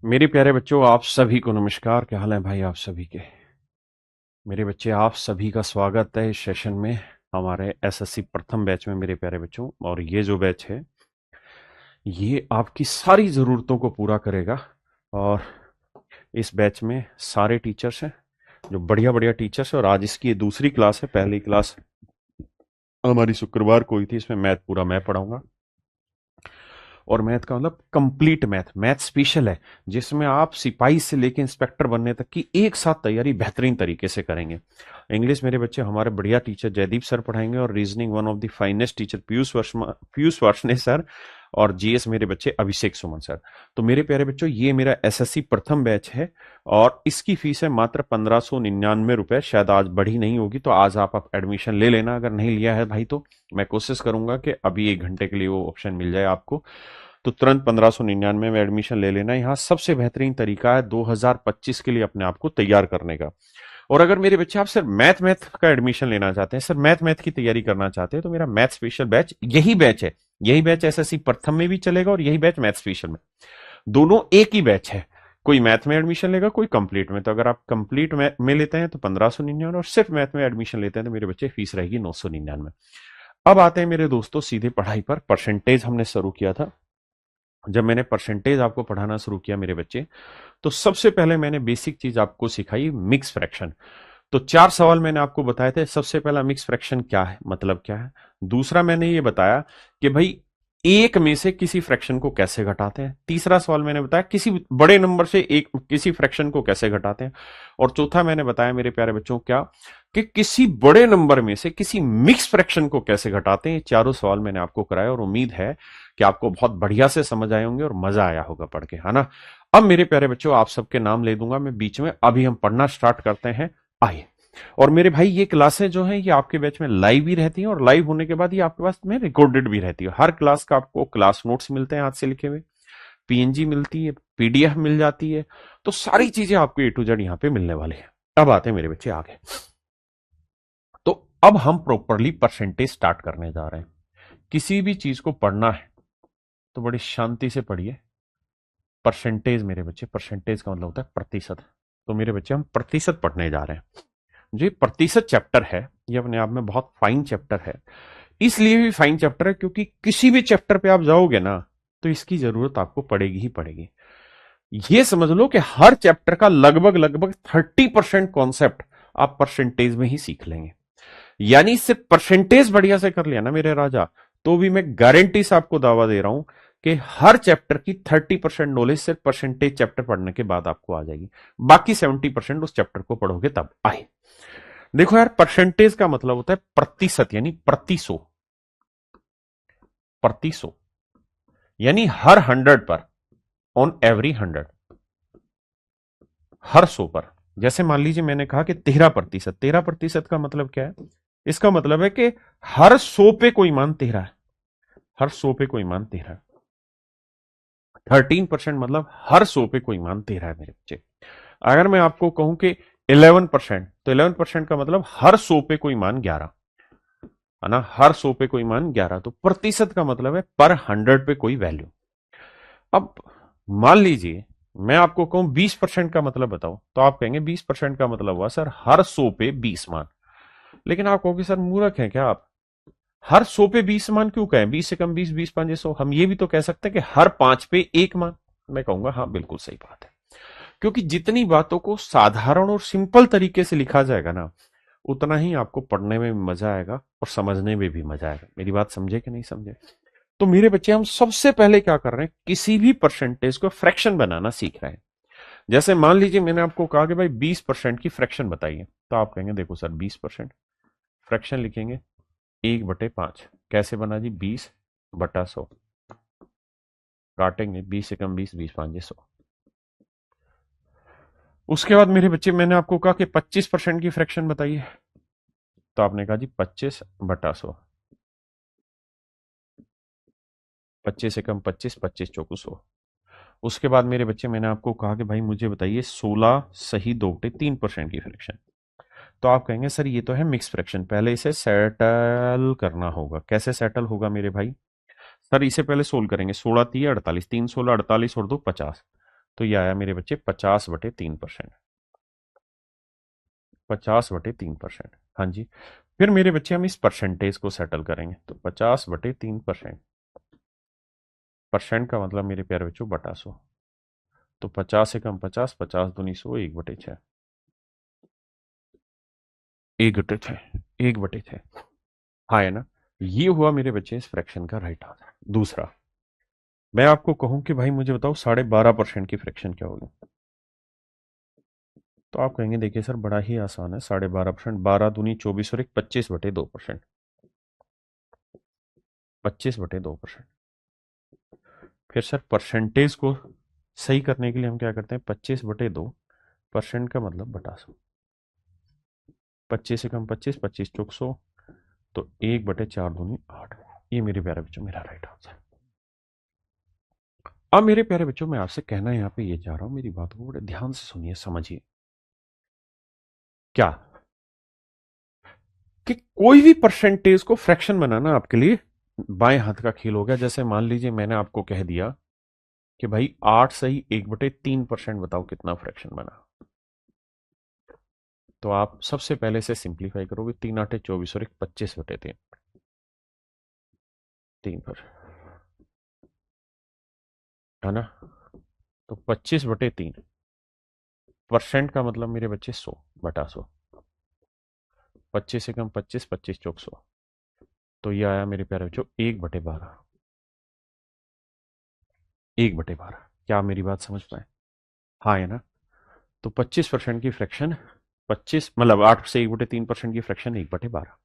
मेरे प्यारे बच्चों, आप सभी को नमस्कार। क्या हाल है भाई आप सभी के? मेरे बच्चे, आप सभी का स्वागत है इस सेशन में, हमारे एसएससी प्रथम बैच में। मेरे प्यारे बच्चों, और ये जो बैच है ये आपकी सारी ज़रूरतों को पूरा करेगा। और इस बैच में सारे टीचर्स हैं जो बढ़िया बढ़िया टीचर्स हैं। और आज इसकी ये दूसरी क्लास है। पहली क्लास हमारी शुक्रवार को हुई थी, इसमें मैथ पूरा मैं पढ़ाऊंगा। और मैथ का मतलब कंप्लीट मैथ, मैथ स्पेशल है, जिसमें आप सिपाही से लेकर इंस्पेक्टर बनने तक की एक साथ तैयारी बेहतरीन तरीके से करेंगे। इंग्लिश मेरे बच्चे हमारे बढ़िया टीचर जयदीप सर पढ़ाएंगे, और reasoning one of the finest teacher Piyush Varshney sir, और जीएस मेरे बच्चे अभिषेक सुमन सर। तो मेरे प्यारे बच्चों, ये मेरा एसएससी प्रथम बैच है और इसकी फीस है मात्र 1599 रुपए। शायद आज बढ़ी नहीं होगी, तो आज आप एडमिशन ले लेना। अगर नहीं लिया है भाई तो मैं कोशिश करूंगा कि अभी 1 घंटे के लिए वो ऑप्शन मिल जाए आपको, तो तुरंत 1599 में एडमिशन ले लेना। यहाँ सबसे बेहतरीन तरीका है 2025 के लिए अपने आप को तैयार करने का। और अगर मेरे बच्चे आप सिर्फ मैथ मैथ का एडमिशन लेना चाहते हैं, सिर्फ मैथ मैथ की तैयारी करना चाहते हैं, तो मेरा मैथ स्पेशल बैच यही बैच है। यही बैच एसएससी प्रथम में भी चलेगा और यही बैच मैथ स्पेशल में, दोनों एक ही बैच है। कोई मैथ में एडमिशन लेगा, कोई कंप्लीट में। तो अगर आप कंप्लीट में लेते हैं तो 1599, और सिर्फ मैथ में एडमिशन लेते हैं तो मेरे बच्चे फीस रहेगी 999। अब आते हैं मेरे दोस्तों सीधे पढ़ाई पर। परसेंटेज हमने शुरू किया था। जब मैंने परसेंटेज आपको पढ़ाना शुरू किया मेरे बच्चे, तो सबसे पहले मैंने बेसिक चीज आपको सिखाई, मिक्स फ्रैक्शन। तो 4 सवाल मैंने आपको बताए थे। सबसे पहला, मिक्स फ्रैक्शन क्या है, मतलब क्या है। दूसरा, मैंने ये बताया कि भाई एक में से किसी फ्रैक्शन को कैसे घटाते हैं। तीसरा सवाल मैंने बताया किसी बड़े नंबर से एक किसी फ्रैक्शन को कैसे घटाते हैं। और चौथा मैंने बताया मेरे प्यारे बच्चों क्या, कि किसी बड़े नंबर में से किसी मिक्स फ्रैक्शन को कैसे घटाते हैं। ये चारों सवाल मैंने आपको कराए, और उम्मीद है कि आपको बहुत बढ़िया से समझ आए होंगे और मजा आया होगा पढ़ के, है ना। अब मेरे प्यारे बच्चों, आप सबके नाम ले दूंगा मैं बीच में। अभी हम पढ़ना स्टार्ट करते हैं, आइए। और मेरे भाई, ये क्लासें जो हैं ये आपके बैच में लाइव भी रहती हैं, और लाइव होने के बाद ये आपके पास में रिकॉर्डेड भी रहती है। हर क्लास का आपको क्लास नोट्स मिलते हैं हाथ से लिखे हुए, पीएनजी मिलती है, पीडीएफ मिल जाती है। तो सारी चीजें आपको ए टू जेड यहाँ पे मिलने वाली है। अब आते हैं मेरे बच्चे आगे। तो अब हम प्रॉपरली परसेंटेज स्टार्ट करने जा रहे हैं। किसी भी चीज को पढ़ना है तो बड़ी शांति से पढ़िए। परसेंटेज मेरे बच्चे, परसेंटेज का मतलब होता है प्रतिशत। तो मेरे बच्चे, हम प्रतिशत पढ़ने जा रहे हैं। जो ये प्रतिशत चैप्टर है, ये अपने आप में बहुत फाइन चैप्टर है। इसलिए भी फाइन चैप्टर है क्योंकि किसी भी चैप्टर पे आप जाओगे ना, तो इसकी जरूरत आपको पड़ेगी ही पड़ेगी। ये समझ लो कि हर चैप्टर का लगभग लगभग 30% कॉन्सेप्ट आप परसेंटेज में ही सीख लेंगे। यानी सिर्फ परसेंटेज बढ़िया से कर लिया ना मेरे राजा, तो भी मैं गारंटी से आपको दावा दे रहा हूं कि हर चैप्टर की 30% नॉलेज सिर्फ परसेंटेज चैप्टर पढ़ने के बाद आपको आ जाएगी। बाकी 70% उस चैप्टर को पढ़ोगे तब आए। देखो यार, परसेंटेज का मतलब होता है प्रतिशत, यानी प्रति सौ। प्रति सौ यानी हर 100 पर, ऑन एवरी 100, हर 100 पर। जैसे मान लीजिए मैंने कहा कि 13%। 13% का मतलब क्या है? इसका मतलब है कि हर 100 पे कोई मान 13 है। हर 100 पे कोई मान 13 है। 13% मतलब हर 100 पे कोई मान 13 है मेरे बच्चे। अगर मैं आपको कहूं कि 11%, तो 11% का मतलब हर 100 पे कोई मान 11, है ना। हर 100 पे कोई मान 11। तो प्रतिशत का मतलब है पर 100 पे कोई वैल्यू। अब मान लीजिए मैं आपको कहूं 20% का मतलब बताओ, तो आप कहेंगे 20% का मतलब हुआ सर हर 100 पे 20 मान। लेकिन आप कहोगे सर मूर्ख हैं क्या आप, हर 100 पे 20 मान क्यों कहें? 20 से कम 20, 20 5 100। हम ये भी तो कह सकते हैं कि हर 5 पे 1 मान। मैं कहूंगा हाँ, बिल्कुल सही बात है। क्योंकि जितनी बातों को साधारण और सिंपल तरीके से लिखा जाएगा ना, उतना ही आपको पढ़ने में भी मजा आएगा और समझने में भी मजा आएगा। मेरी बात समझे कि नहीं समझे? तो मेरे बच्चे, हम सबसे पहले क्या कर रहे हैं, किसी भी परसेंटेज को फ्रैक्शन बनाना सीख रहे हैं। जैसे मान लीजिए मैंने आपको कहा कि भाई 20% की फ्रैक्शन बताइए, तो आप कहेंगे देखो सर 20% फ्रैक्शन लिखेंगे 1/5। कैसे बना जी? 20/100। काटेंगे 20 से कम 20, 20 5 100। उसके बाद मेरे बच्चे, मैंने आपको कहा कि 25% की फ्रैक्शन बताइए, तो आपने कहा जी 25/100। 25 से कम 25, 25 चौको 100। उसके बाद मेरे बच्चे, मैंने आपको कहा कि भाई मुझे बताइए 16 सही 2/3% की फ्रैक्शन। तो आप कहेंगे सर ये तो है मिक्स फ्रैक्शन, पहले इसे सेटल करना होगा। कैसे सेटल होगा मेरे भाई? सर इसे पहले सोल्व करेंगे। 16 3 48, 3 16 48 और 2 50। तो ये आया मेरे बच्चे 50/3%। 50/3%। हाँ जी। फिर मेरे बच्चे हम इस परसेंटेज को सेटल करेंगे, तो 50/3%। परसेंट का मतलब मेरे प्यारे बच्चों बटा 100। तो 50 से कम 50, 50 दूनी 100, 1/6। 1/6। 1/6। हाँ है ना। ये हुआ मेरे बच्चे इस फ्रैक्शन का राइट आंसर। दूसरा, मैं आपको कहूं कि भाई मुझे बताओ 12.5% की फ्रैक्शन क्या होगी, तो आप कहेंगे देखिए सर बड़ा ही आसान है। 12.5%, 12 दूनी 24 और एक 25/2%। 25/2%। फिर सर परसेंटेज को सही करने के लिए हम क्या करते हैं, 25/2%, का मतलब बटा 100। 25 से कम 25, 25 × 100, तो 1/4 दूनी 8। ये मेरे प्यारे बच्चों मेरा राइट आंसर। अब मेरे प्यारे बच्चों मैं आपसे कहना यहाँ पे ये चाह रहा हूं, मेरी बात को बड़े ध्यान से सुनिए, समझिए। क्या कि कोई भी परसेंटेज को फ्रैक्शन बनाना आपके लिए बाएं हाथ का खेल हो गया। जैसे मान लीजिए मैंने आपको कह दिया कि भाई 8 सही 1/3%, बताओ कितना फ्रैक्शन बना। तो आप सबसे पहले से सिंप्लीफाई करोगे, 3 × 8 = 24 और एक 25/3। 3 है ना। तो 25/3%, का मतलब मेरे बच्चे 100/100। 25 से कम 25, 25 × 100, तो ये आया मेरे प्यारे बच्चों 1/12। 1/12। क्या आप मेरी बात समझ पाए? हाँ है ना। तो 25% की फ्रैक्शन, 25 मतलब 8 से 1/3% की फ्रैक्शन 1/12।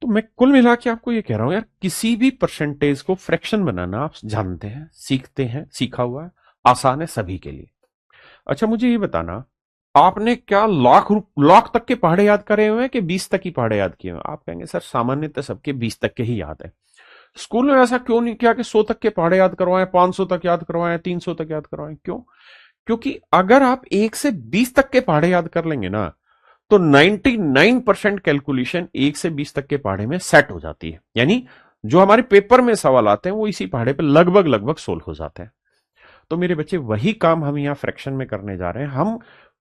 तो मैं कुल मिला के आपको ये कह रहा हूं यार, किसी भी परसेंटेज को फ्रैक्शन बनाना आप जानते हैं, सीखते हैं, सीखा हुआ है, आसान है सभी के लिए। अच्छा मुझे ये बताना, आपने क्या लाख तक के पहाड़े याद करे हुए हैं कि 20 तक की पहाड़े याद किए हुए हैं? आप कहेंगे सर सामान्यतः सबके 20 तक के ही याद है। स्कूल में ऐसा क्यों नहीं किया कि 100 तक के पहाड़े याद करवाएं, 500 तक याद करवाएं, 300 तक याद करवाएं? क्यों? क्योंकि अगर आप 1 से 20 तक के पहाड़े याद कर लेंगे ना, तो 99% कैलकुलेशन 1 से 20 तक के पहाड़े में सेट हो जाती है। यानी जो हमारे पेपर में सवाल आते हैं वो इसी पहाड़े पे लगभग लगभग सोल्व हो जाते हैं। तो मेरे बच्चे वही काम हम यहां फ्रैक्शन में करने जा रहे हैं। हम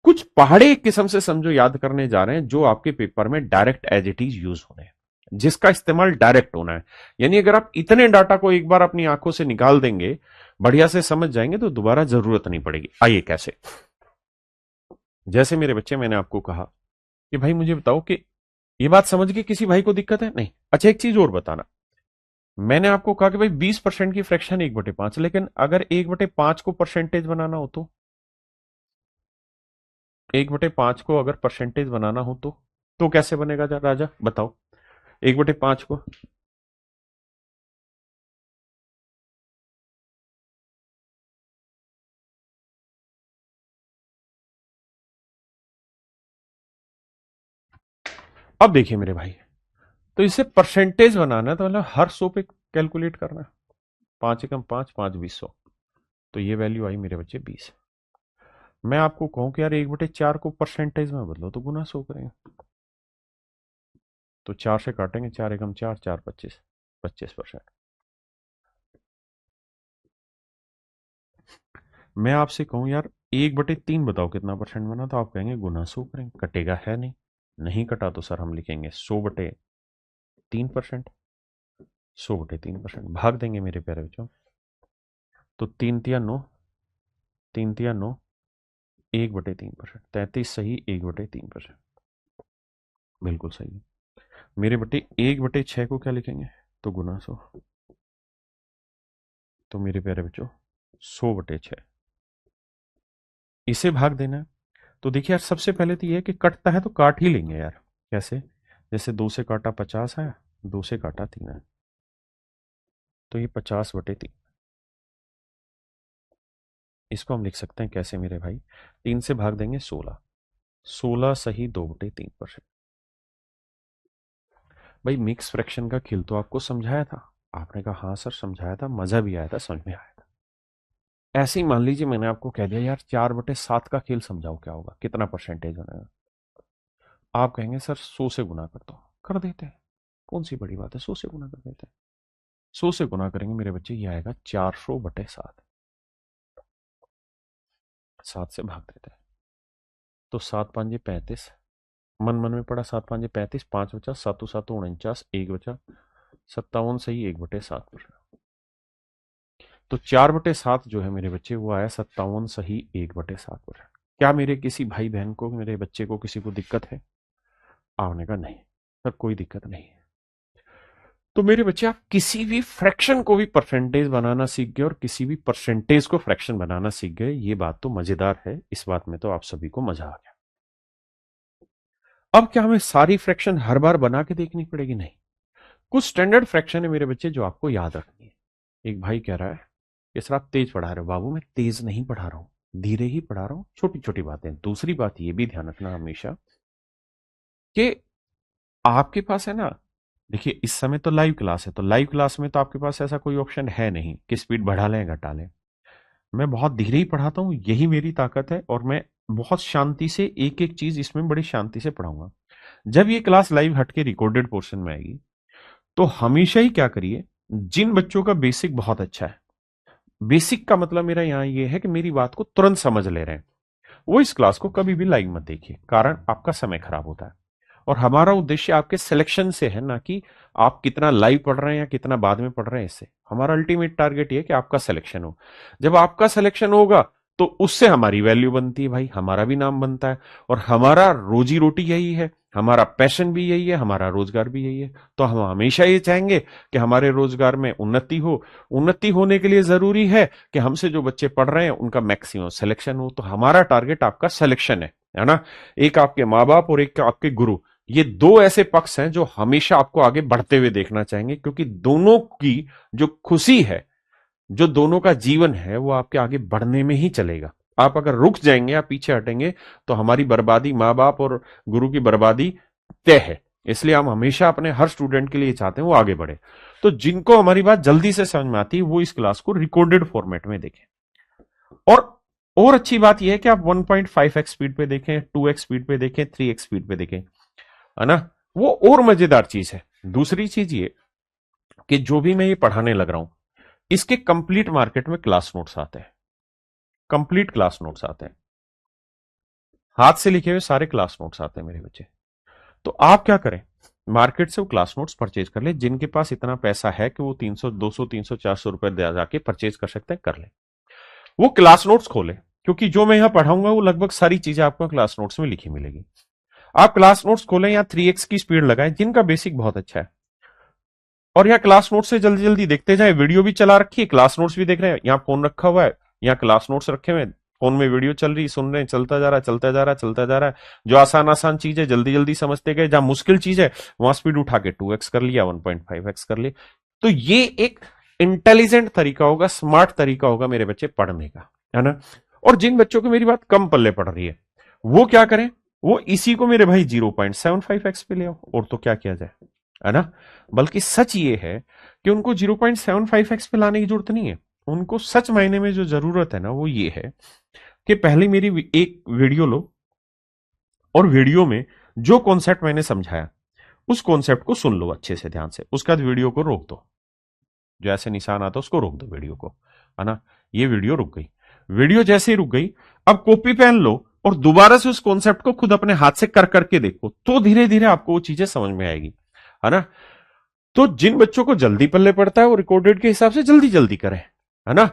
कुछ पहाड़े एक किस्म से समझो याद करने जा रहे हैं, जो आपके पेपर में direct as it is use होने हैं, जिसका इस्तेमाल डायरेक्ट होना है। यानी अगर आप इतने डाटा को एक बार अपनी आंखों से निकाल देंगे, बढ़िया से समझ जाएंगे, तो दोबारा जरूरत नहीं पड़ेगी। आइए कैसे। जैसे मेरे बच्चे मैंने आपको कहा कि भाई मुझे बताओ कि ये बात समझ के किसी भाई को दिक्कत है नहीं? अच्छा एक चीज और बताना, मैंने आपको कहा कि भाई 20% की फ्रैक्शन 1/5, लेकिन अगर 1/5 को परसेंटेज बनाना हो तो 1/5 को अगर परसेंटेज बनाना हो तो कैसे बनेगा राजा बताओ? 1/5 को, अब देखिए मेरे भाई, तो इसे परसेंटेज बनाना है तो मतलब हर 100 पे कैलकुलेट करना है। 5 × 5 = 5, 20, 100। तो ये वैल्यू आई मेरे बच्चे 20। मैं आपको कहूं कि यार 1/4 को परसेंटेज में बदलो तो गुना 100 करेंगे, तो 4 से काटेंगे, 4 × 4 = 4, 25, 25%। मैं आपसे कहूं यार 1/3 बताओ कितना परसेंट बना, तो आप कहेंगे गुना 100 करेंगे, कटेगा है नहीं। नहीं कटा तो सर हम लिखेंगे 100/3%। 100/3% भाग देंगे मेरे प्यारे बच्चों, तो 3 × 3 = 9, 3 × 3 = 9, 1/3%। 33 सही, 1/3%। बिल्कुल सही। मेरे बटे 1/6 को क्या लिखेंगे, तो गुना 100। तो मेरे प्यारे बच्चों 100/6 इसे भाग देना है। तो देखिए यार सबसे पहले तो ये है कि कटता है तो काट ही लेंगे यार। कैसे? जैसे 2 से काटा 50 है, 2 से काटा 3 है, तो ये 50/3। इसको हम लिख सकते हैं कैसे मेरे भाई, 3 से भाग देंगे 16, 16 सही 2/3%। भाई मिक्स फ्रैक्शन का खेल तो आपको समझाया था, आपने कहा हाँ सर समझाया था, मजा भी आया था, समझ में आया था। ऐसे ही मान लीजिए मैंने आपको कह दिया यार 4/7 का खेल समझाओ क्या होगा, कितना परसेंटेज बनेगा। आप कहेंगे सर 100 से गुना कर दो, कर देते हैं, कौन सी बड़ी बात है, 100 से गुना कर देते हैं। 100 से गुना करेंगे मेरे बच्चे, ये आएगा 400/7। 7 से भाग देते हैं। तो 7 5 35, मन मन में पड़ा 7 5 35, 5 बचा, 7 7 49, 1 बचा, 57 सही 1/7 पर। तो 4/7 जो है मेरे बच्चे वो आया 57 सही 1/7 पर। क्या मेरे किसी भाई बहन को, मेरे बच्चे को किसी को दिक्कत है? आपने कहा नहीं सर, कोई दिक्कत नहीं है। तो मेरे बच्चे आप किसी भी फ्रैक्शन को भी परसेंटेज बनाना सीख गए और किसी भी परसेंटेज को फ्रैक्शन बनाना सीख गए, ये बात तो मजेदार है। इस बात में तो आप सभी को मजा आ गया। अब क्या हमें सारी फ्रैक्शन हर बार बना के देखनी पड़ेगी? नहीं, कुछ स्टैंडर्ड फ्रैक्शन है मेरे बच्चे जो आपको याद रखनी है। एक भाई कह रहा है कि सर आप तेज पढ़ा रहे हो। बाबू मैं तेज नहीं पढ़ा रहा हूं, धीरे ही पढ़ा रहा हूं, छोटी छोटी बातें। दूसरी बात ये भी ध्यान रखना हमेशा कि आपके पास है ना, देखिए इस समय तो लाइव क्लास है, तो लाइव क्लास में तो आपके पास ऐसा कोई ऑप्शन है नहीं कि स्पीड बढ़ा लें घटा लें। मैं बहुत धीरे ही पढ़ाता हूँ, यही मेरी ताकत है, और मैं बहुत शांति से एक एक चीज इसमें बड़ी शांति से पढ़ाऊंगा। जब ये क्लास लाइव हट के रिकॉर्डेड पोर्शन में आएगी तो हमेशा ही क्या करिए, जिन बच्चों का बेसिक बहुत अच्छा है, बेसिक का मतलब मेरा यहां ये है कि मेरी बात को तुरंत समझ ले रहे हैं, वो इस क्लास को कभी भी लाइव मत देखिए, कारण आपका समय खराब होता है। और हमारा उद्देश्य आपके सिलेक्शन से है, ना कि आप कितना लाइव पढ़ रहे हैं या कितना बाद में पढ़ रहे हैं। इससे हमारा अल्टीमेट टारगेट ये है कि आपका सिलेक्शन हो। जब आपका सिलेक्शन होगा तो उससे हमारी वैल्यू बनती है भाई, हमारा भी नाम बनता है, और हमारा रोजी रोटी यही है, हमारा पैशन भी यही है, हमारा रोजगार भी यही है। तो हम हमेशा ये चाहेंगे कि हमारे रोजगार में उन्नति हो। उन्नति होने के लिए जरूरी है कि हमसे जो बच्चे पढ़ रहे हैं उनका मैक्सिमम सिलेक्शन हो। तो हमारा टारगेट आपका सिलेक्शन है ना। एक आपके माँ बाप और एक आपके गुरु, ये दो ऐसे पक्ष हैं जो हमेशा आपको आगे बढ़ते हुए देखना चाहेंगे, क्योंकि दोनों की जो खुशी है, जो दोनों का जीवन है, वो आपके आगे बढ़ने में ही चलेगा। आप अगर रुक जाएंगे या पीछे हटेंगे तो हमारी बर्बादी, माँ बाप और गुरु की बर्बादी तय है। इसलिए हम हमेशा अपने हर स्टूडेंट के लिए चाहते हैं वो आगे बढ़े। तो जिनको हमारी बात जल्दी से समझ में आती है वो इस क्लास को रिकॉर्डेड फॉर्मेट में देखें। और अच्छी बात यह है कि आप 1.5x स्पीड पे देखें, 2x स्पीड पे देखें, 3x स्पीड पे देखें, है ना। वो और मजेदार चीज है। दूसरी चीज ये कि जो भी मैं ये पढ़ाने लग रहा हूं, इसके कंप्लीट मार्केट में क्लास नोट्स आते हैं, कंप्लीट क्लास नोट्स आते हैं, हाथ से लिखे हुए सारे क्लास नोट्स आते हैं मेरे बच्चे। तो आप क्या करें, मार्केट से वो क्लास नोट्स परचेज कर ले। जिनके पास इतना पैसा है कि वो 300 200 300 400 रुपए दे जाके परचेज कर सकते हैं, कर ले। वो क्लास नोट्स खोले, क्योंकि जो मैं यहां पढ़ाऊंगा वो लगभग सारी चीजें आपको क्लास नोट्स में लिखी मिलेगी। आप क्लास नोट्स खोलें या 3x की स्पीड लगाएं, जिनका बेसिक बहुत अच्छा है, और यहाँ क्लास नोट्स से जल्दी जल्दी देखते जाए। वीडियो भी चला रखी है, क्लास नोट्स भी देख रहे हैं, यहाँ फोन रखा हुआ है, यहाँ क्लास नोट्स रखे हुए हैं, फोन में वीडियो चल रही, सुन रहे हैं, चलता जा रहा है, चलता जा रहा है, चलता जा रहा है। जो आसान आसान चीज है जल्दी जल्दी समझते गए, जहां मुश्किल चीज है वहां स्पीड उठा के 2x कर लिया, 1.5x कर लिया। तो ये एक इंटेलिजेंट तरीका होगा, स्मार्ट तरीका होगा मेरे बच्चे पढ़ने का, है ना। और जिन बच्चों को मेरी बात कम पल्ले पड़ रही है वो क्या करें, वो इसी को मेरे भाई 0.75x पे ले आओ, और तो क्या किया जाए, है ना। बल्कि सच ये है कि उनको 0.75x पे लाने की जरूरत नहीं है। उनको सच मायने में जो जरूरत है ना वो ये है कि पहले मेरी एक वीडियो लो, और वीडियो में जो कॉन्सेप्ट मैंने समझाया उस कॉन्सेप्ट को सुन लो अच्छे से ध्यान से। उसके बाद वीडियो को रोक दो, जो ऐसे निशान आता है उसको रोक दो वीडियो को, है ना। ये वीडियो रुक गई। वीडियो जैसे ही रुक गई, अब कॉपी पेन लो और दोबारा से उस कॉन्सेप्ट को खुद अपने हाथ से कर करके देखो, तो धीरे धीरे आपको वो चीजें समझ में आएगी, है ना। तो जिन बच्चों को जल्दी पल्ले पड़ता है वो रिकॉर्डेड के हिसाब से जल्दी जल्दी करें, है ना।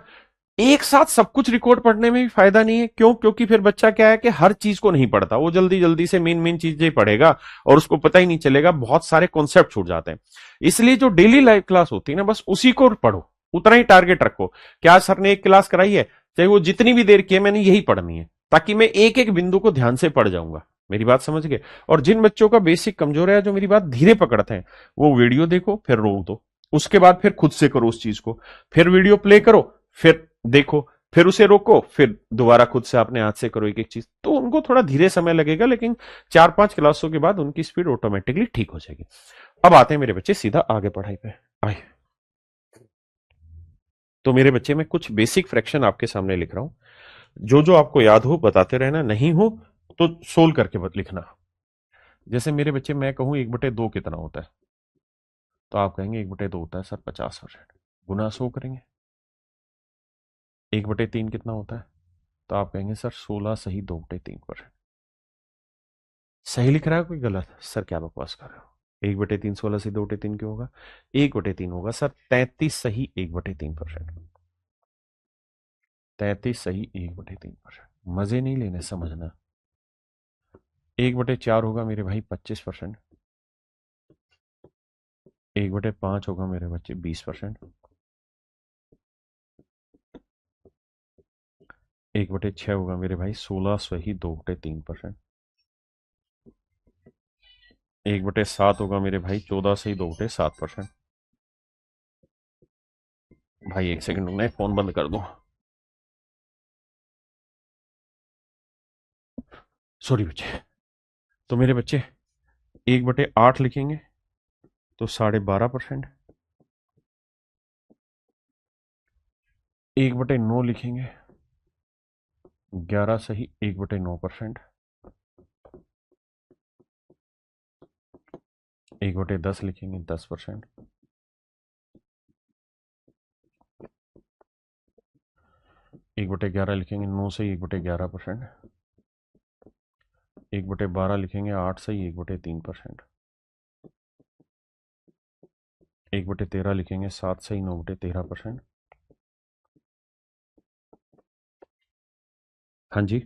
एक साथ सब कुछ रिकॉर्ड पढ़ने में भी फायदा नहीं है। क्यों? क्योंकि फिर बच्चा क्या है कि हर चीज को नहीं पढ़ता, वो जल्दी जल्दी से मेन मेन चीजें पढ़ेगा और उसको पता ही नहीं चलेगा, बहुत सारे कॉन्सेप्ट छूट जाते हैं। इसलिए जो डेली लाइव क्लास होती है ना, बस उसी को पढ़ो, उतना ही टारगेट रखो। क्या सर ने एक क्लास कराई है, चाहे वो जितनी भी देर की है, मैंने यही पढ़नी है, ताकि मैं एक एक बिंदु को ध्यान से पढ़ जाऊंगा। मेरी बात समझ गए। और जिन बच्चों का बेसिक कमजोर है, जो मेरी बात धीरे पकड़ते हैं, वो वीडियो देखो फिर रोक दो, उसके बाद फिर खुद से करो उस चीज को, फिर वीडियो प्ले करो, फिर देखो, फिर उसे रोको, फिर दोबारा खुद से अपने हाथ से करो एक एक चीज। तो उनको थोड़ा धीरे समय लगेगा, लेकिन 4-5 क्लासों के बाद उनकी स्पीड ऑटोमेटिकली ठीक हो जाएगी। अब आते हैं मेरे बच्चे सीधा आगे पढ़ाई पे आए। तो मेरे बच्चे मैं कुछ बेसिक फ्रैक्शन आपके सामने लिख रहा हूं, जो जो आपको याद हो बताते रहना, नहीं हो तो सोल्व करके मत लिखना। जैसे मेरे बच्चे मैं कहूं 1/2 कितना होता है, तो आप कहेंगे 1/2 होता है सर 50%। गुना 100 करेंगे। 1/3 कितना होता है? तो आप कहेंगे सर 16 सही 2/3%। सही लिख रहा है कोई गलत? सर क्या बकवास कर रहे हो, 1/3 16 से 2/3 क्यों होगा? 1/3 होगा सर। 33 सही 1/3%। 33 सही 1/3%। मजे नहीं लेने, समझना। 1/4 होगा मेरे भाई 25%। 1/5 होगा मेरे बच्चे 20%। 1/6 होगा मेरे भाई 16 सही 2/3%। 1/7 होगा मेरे भाई 14 सही 2/7%। भाई एक सेकंड रुकना, फोन बंद कर दो। सॉरी बच्चे। तो मेरे बच्चे 1/8 लिखेंगे तो 12.5%। 1/9 लिखेंगे 11 सही 1/9%। 1/10 लिखेंगे 10%। 1/11 लिखेंगे 9 सही 1/11%। 1/12 लिखेंगे 8 सही 1/3%। 1/13 लिखेंगे 7 सही 9/13%। हाँ जी।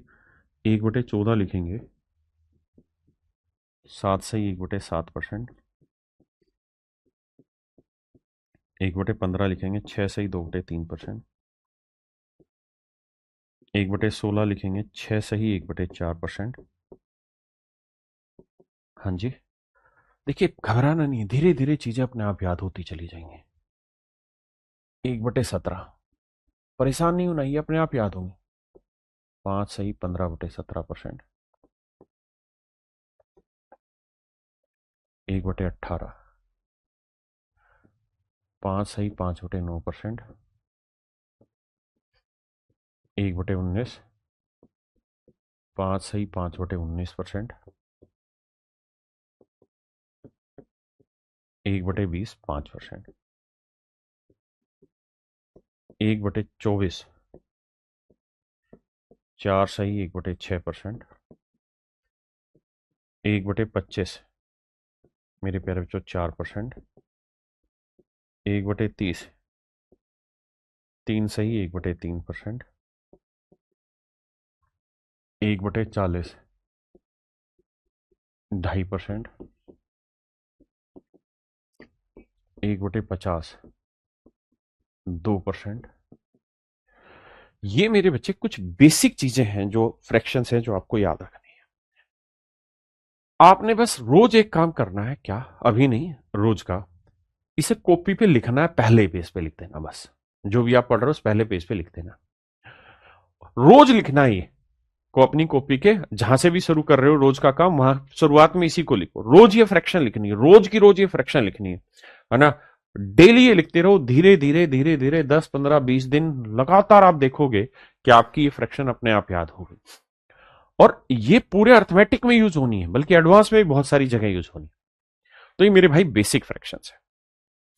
1/14 लिखेंगे 7 सही 1/7%। 1/15 लिखेंगे 6 सही 2/3%। 1/16 लिखेंगे 6 सही 1/4%। हाँ जी। देखिए घबराना नहीं है, धीरे धीरे चीजें अपने आप याद होती चली जाएंगी। 1/17 परेशान नहीं होना, ये अपने आप याद होंगे। 5 सही 15/17%। 1/18 5 सही 5/9%। 1/19 5 सही 5/19%। 1/20 5%। 1/24 4 सही 1/6%। 1/25 मेरे प्यारे बच्चों 4%। 1/30 3 सही 1/3%। 1/40 2.5%। 1/50 2%। ये मेरे बच्चे कुछ बेसिक चीजें हैं जो फ्रैक्शंस हैं जो आपको याद रखनी है। आपने बस रोज एक काम करना है, क्या अभी नहीं, रोज का, इसे कॉपी पे लिखना है, पहले पेज पे लिख देना बस। जो भी आप पढ़ रहे हो उस पहले पेज पे लिख देना, रोज लिखना है ये को अपनी कॉपी के जहां से भी शुरू कर रहे हो रोज का काम, वहां शुरुआत में इसी को लिखो। रोज ये फ्रैक्शन लिखनी है, रोज की रोज ये फ्रैक्शन लिखनी है ना। डेली ये लिखते रहो, धीरे धीरे धीरे धीरे 10 15 20 दिन लगातार आप देखोगे कि आपकी ये फ्रैक्शन अपने आप याद होगी। और ये पूरे अर्थमेटिक में यूज होनी है, बल्कि एडवांस में भी बहुत सारी जगह यूज होनी है। तो ये मेरे भाई बेसिक फ्रैक्शन है।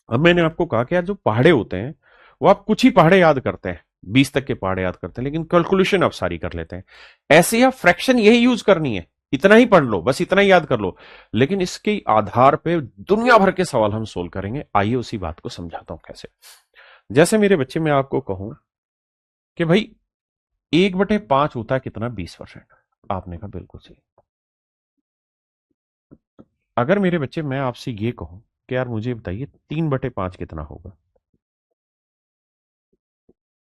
अब मैंने आपको कहा कि यार जो पहाड़े होते हैं वो आप कुछ ही पहाड़े याद करते हैं, 20 तक के पहाड़े याद करते हैं, लेकिन कैलकुलेशन आप सारी कर लेते हैं। ऐसे ही आप फ्रैक्शन यही यूज करनी है, इतना ही पढ़ लो, बस इतना ही याद कर लो, लेकिन इसके आधार पे दुनिया भर के सवाल हम सोल्व करेंगे। आइए उसी बात को समझाता हूं कैसे। जैसे मेरे बच्चे मैं आपको कहूं कि भाई 1/5 होता है कितना? 20%। आपने कहा बिल्कुल सही। अगर मेरे बच्चे मैं आपसे ये कहूं कि यार मुझे बताइए 3/5 कितना होगा?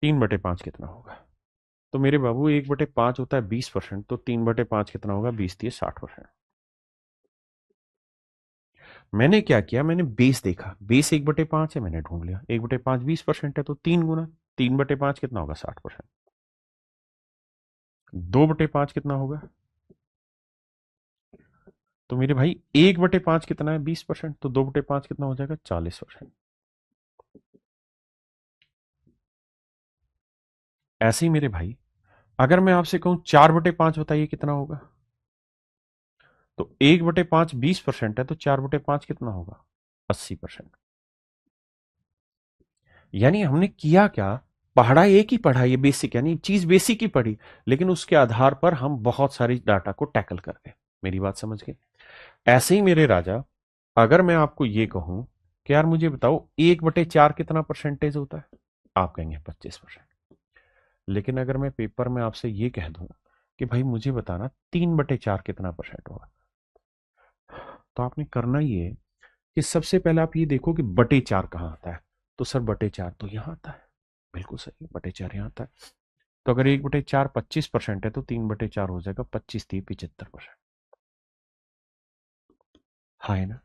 3/5 कितना होगा? तो मेरे बाबू 1/5 होता है 20%, तो 3/5 कितना होगा? 20×3 = 60%। मैंने क्या किया, मैंने बेस देखा, बेस 1/5 है, मैंने ढूंढ लिया 1/5 20% है, तो 3 गुना 3/5 कितना होगा? 60%। 2/5 कितना होगा? तो मेरे भाई 1/5 कितना है? 20%, तो 2/5 कितना हो जाएगा? 40%। ऐसे ही मेरे भाई अगर मैं आपसे कहूं 4/5 बताइए कितना होगा? तो 1/5 20% है, तो 4/5 कितना होगा? 80%। यानी हमने किया क्या, पढ़ा एक ही पढ़ा, ये बेसिक यानी चीज बेसिक ही पढ़ी, लेकिन उसके आधार पर हम बहुत सारी डाटा को टैकल कर गए। मेरी बात समझ गए? ऐसे ही मेरे राजा, अगर मैं आपको ये कहूं कि यार मुझे बताओ 1/4 कितना परसेंटेज होता है, आप कहेंगे 25%। लेकिन अगर मैं पेपर में आपसे ये कह दूं कि भाई मुझे बताना 3/4 कितना परसेंट होगा, तो आपने करना ये है कि सबसे पहले आप ये देखो कि बटे चार कहाँ आता है। तो सर बटे चार तो यहाँ आता है, बिल्कुल सही, बटे चार यहाँ आता है। तो अगर 1/4 25% है तो 3/4 हो जाएगा 25 3 75%। हाँ है ना?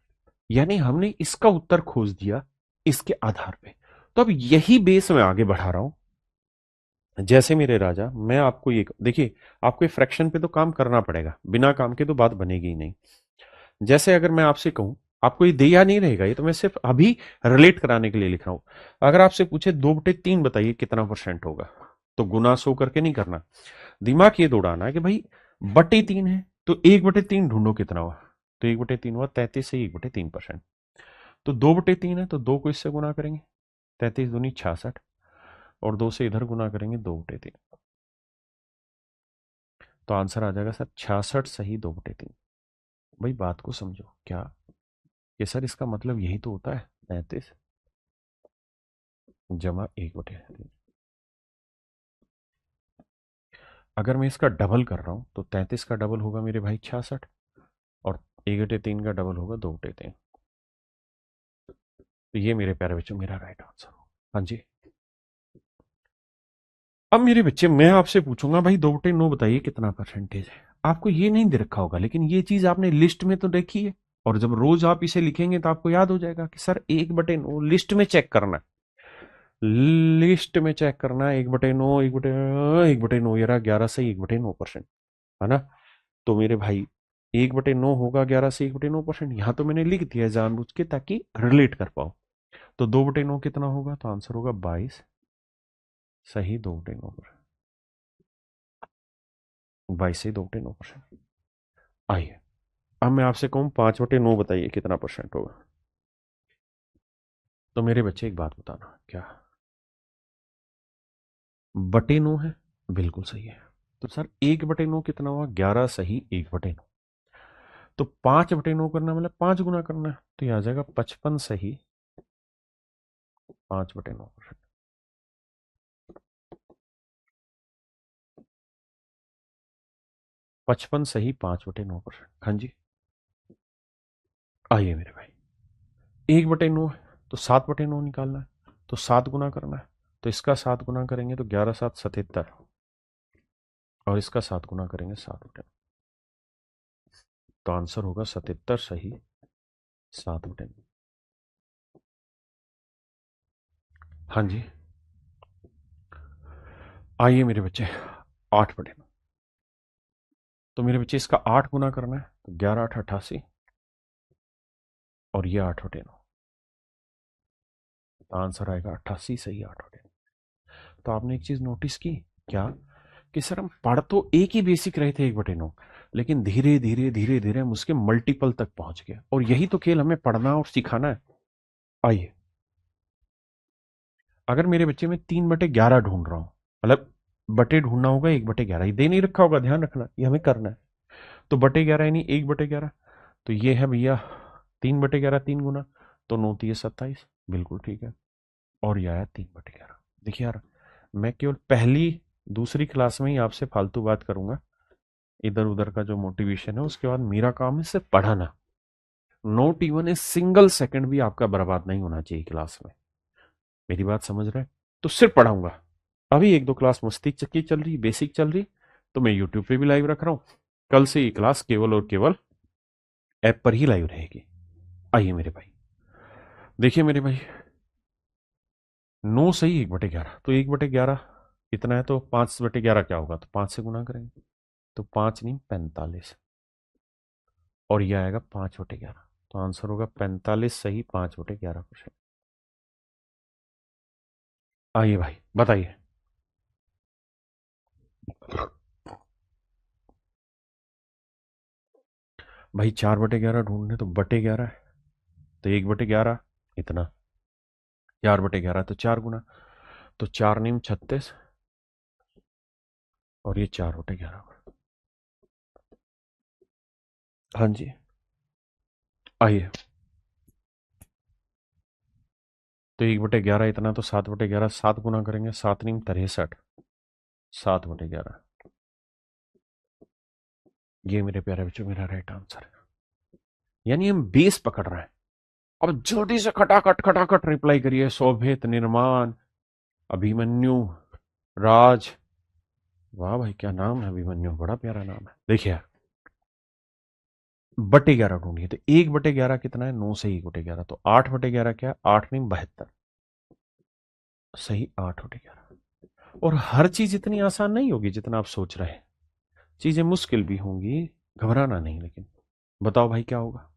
यानी हमने इसका उत्तर खोज दिया इसके आधार पे। तो अब यही बेस मैं आगे बढ़ा रहा हूं। जैसे मेरे राजा, मैं आपको ये देखिए, आपको फ्रैक्शन पे तो काम करना पड़ेगा, बिना काम के तो बात बनेगी ही नहीं। जैसे अगर मैं आपसे कहूं, आपको ये दिया नहीं रहेगा, ये तो मैं सिर्फ अभी रिलेट कराने के लिए लिख रहा हूं। अगर आपसे पूछे 2/3 बताइए कितना परसेंट होगा, तो गुना 100 करके नहीं करना, दिमाग ये दौड़ाना है कि भाई बटे 3 है तो 1/3 ढूंढो कितना हुआ। तो 1/3 हुआ 33 से 1/3%। तो 2/3 है तो 2 को इससे गुना करेंगे, 33 दूनी 66, और 2 से इधर गुना करेंगे 2/3। तो आंसर आ जाएगा सर 66 सही 2/3। भाई बात को समझो क्या, ये सर इसका मतलब यही तो होता है 33 जमा 1/3। अगर मैं इसका डबल कर रहा हूं तो 33 का डबल होगा मेरे भाई 66, और 1/3 का डबल होगा 2/3। तो ये मेरे प्यारे बच्चों मेरा राइट आंसर हो। हाँ जी। अब मेरे बच्चे मैं आपसे पूछूंगा भाई 2/9 बताइए कितना परसेंटेज है। आपको ये नहीं दे रखा होगा, लेकिन ये चीज आपने लिस्ट में तो देखी है, और जब रोज आप इसे लिखेंगे तो आपको याद हो जाएगा कि सर 1/9 लिस्ट में चेक करना है। लिस्ट में चेक करना है, 1/9 1/9 ये रहा 11 से 1/9%, है ना? तो मेरे भाई 1/9 होगा 11 से 1/9%, यहां तो मैंने लिख दिया जानबूझ के ताकि रिलेट कर पाओ। तो 2/9 कितना होगा, तो आंसर होगा 22 सही 2/9%। 22 से 2/9%। आइए, अब मैं आपसे कहूं 5/9 बताइए कितना परसेंट होगा। तो मेरे बच्चे एक बात बताना, क्या बटे 9 है? बिल्कुल सही है। तो सर 1/9 कितना हुआ, 11 सही 1/9। तो 5/9 करना मतलब 5 गुना करना है, तो यह आ जाएगा 55 सही 5/9%। 55 सही 5/9%। हाँ जी। आइए मेरे भाई, 1/9 है तो 7/9 निकालना है, तो 7 गुना करना है। तो इसका 7 गुना करेंगे तो 11 7 77, और इसका 7 गुना करेंगे 7/9। तो आंसर होगा 77 सही 7/9। हाँ जी। आइए मेरे बच्चे, 8/9। तो मेरे बच्चे इसका 8 गुना करना है, तो 11 8 88, और ये 8/9। तो आंसर आएगा 88 सही 8/9। तो आपने एक चीज नोटिस की क्या, कि सर हम पढ़ तो एक ही बेसिक रहे थे 1/9, लेकिन धीरे धीरे धीरे धीरे हम उसके मल्टीपल तक पहुंच गए, और यही तो खेल हमें पढ़ना और सिखाना है। आइए, अगर मेरे बच्चे में 3/11 ढूंढ रहा हूं, मतलब बटे ढूंढना होगा 1/11, ये दे नहीं रखा होगा, ध्यान रखना ये हमें करना है। तो बटे 11 यानी 1/11, तो ये है भैया 3/11 3 गुना, तो 9 3 27, बिल्कुल ठीक है। और यह आया 3/11। देखिए यार, मैं केवल पहली दूसरी क्लास में ही आपसे फालतू बात करूंगा, इधर उधर का जो मोटिवेशन है, उसके बाद मेरा काम है सिर्फ पढ़ाना। Note even a single second भी आपका बर्बाद नहीं होना चाहिए क्लास में। मेरी बात समझ रहे हैं? तो सिर्फ पढ़ाऊंगा। अभी एक दो क्लास मस्ती चक्की चल रही, बेसिक चल रही, तो मैं यूट्यूब पे भी लाइव रख रहा हूं। कल से ये क्लास केवल और केवल ऐप पर ही लाइव रहेगी। आइए मेरे भाई, देखिए मेरे भाई, 9 सही 1/11, तो 1/11 कितना है, तो 5/11 क्या होगा, तो 5 से गुना करेंगे, तो 5 नहीं 45, और यह आएगा 5/11। तो आंसर होगा 45 सही 5/11%। आइए भाई बताइए। भाई 4/11 ढूंढने तो बटे 11 है, तो 1/11 इतना, 4/11 तो 4 गुना, तो 4×9 = 36 और ये 4/11। हाँ जी, आइए। तो 1/11 इतना, तो 7/11, 7 गुना करेंगे, 7×9 = 63, 7/11। ये मेरे प्यारे बच्चों मेरा राइट आंसर है। यानी हम बेस पकड़ रहे हैं। अब जल्दी से खटाखट खटाखट रिप्लाई करिए। शोभित, निर्माण, अभिमन्यु, राज। वाह भाई, क्या नाम है अभिमन्यु, बड़ा प्यारा नाम है। देखिए, बटे 11 ढूंढिए। तो 1/11 कितना है? 9 से 1/11, तो 8/11 क्या है? 8×9 = 72। सही, 8/11। और हर चीज इतनी आसान नहीं होगी जितना आप सोच रहे हैं। चीजें मुश्किल भी होंगी, घबराना नहीं। लेकिन बताओ भाई क्या होगा?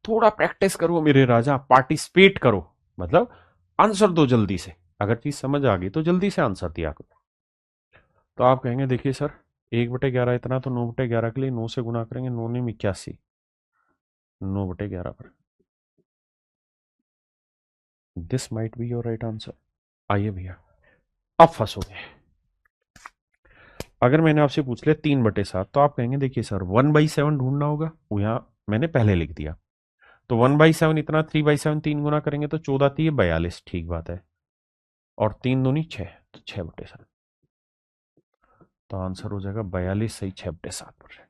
थोड़ा प्रैक्टिस करो मेरे राजा, पार्टिसिपेट करो। मतलब आंसर दो जल्दी से। अगर चीज समझ आ गई तो जल्दी से आंसर दिया करो। तो आप कहेंगे देखिए सर, 1/11 इतना, तो 9/11 के लिए 9 से गुना करेंगे। 9×9 = 81, 9/11 पर। This might be your right answer. आइए भैया, अब फंसोगे। अगर मैंने आपसे पूछ लिया 3/7, तो आप कहेंगे देखिए सर, 1/7 ढूंढना होगा। वो यहाँ मैंने पहले लिख दिया। तो 1/7 इतना, 3/7 3 गुना करेंगे तो 14×3 = 42। ठीक बात है। और 3×2 = 6, तो 6/7। तो आंसर हो जाएगा 42। सही, 6/7%।